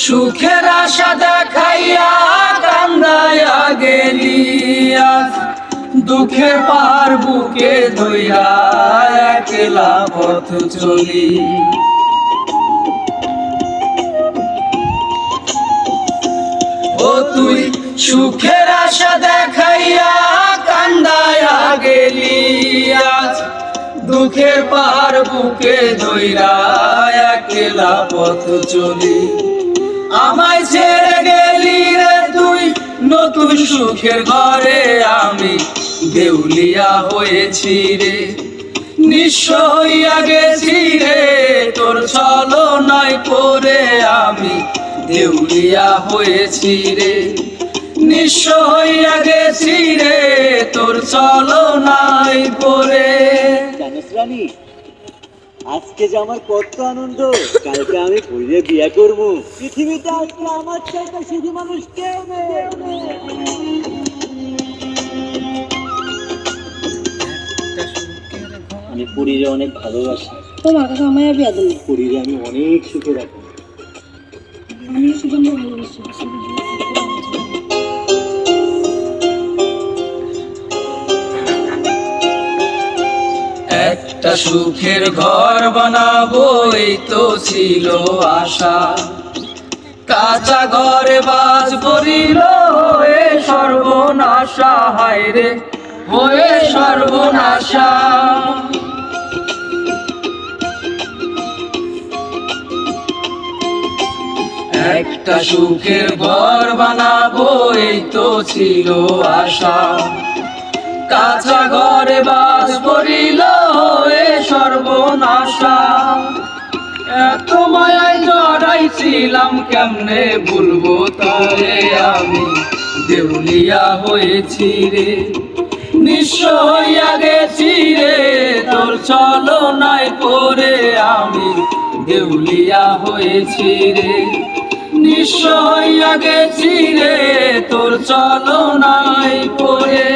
সুখের আশা দেখাইয়া কান্দাইয়া গেলি আজ দুঃখের পার বুকে ধইরা একলা পথ চলি। ও তুই সুখের আশা দেখাইয়া কান্দাইয়া গেলি আজ দুঃখের পার বুকে ধইরা একলা পথ চলি। আমায় ছেড়ে গেলি রে তুই নতুন সুখের ঘরে, আমি দেউলিয়া হয়েছি রে, নিঃস্ব হইয়া গেছি রে, তোর ছলনায় পড়ে আমি দেউলিয়া হয়েছি রে, নিঃস্ব হইয়া গেছি রে, তোর ছলনায় পড়ে। জানিস রানী, আজকে যে আমার কত আনন্দ, কালকে আমি ঘুরে বিয়ে করবো। পৃথিবীতে আজকে আমার চাইতে শুধু মানুষ কেউ নেই। আমি পুরীরে অনেক ভালোবাসি। তোমার কাছে আমার বিয়া দিল, পুরীরে আমি অনেক সুখে রাখি। আমি শুধু ভালোবাসি। একটা সুখের ঘর বানাবো এই তো ছিল আশা, কাঁচা ঘরে বাজ পড়িল হয়ে সর্বনাশা, হায় রে হয়ে সর্বনাশা। একটা সুখের ঘর বানাবো এই তো ছিল আশা, কাঁচা ঘরে বাস পড়িল হয়ে সর্বনাশা। এত মায়ায় জড়াইছিলাম কেমনে ভুলবো তারে, আমি দেউলিয়া হয়েছি রে, নিঃস্ব হইয়া গেছি রে, তোর ছলনায় পড়ে আমি দেউলিয়া হয়েছি রে, নিঃস্ব হইয়া গেছি রে, তোর ছলনায় পড়ে।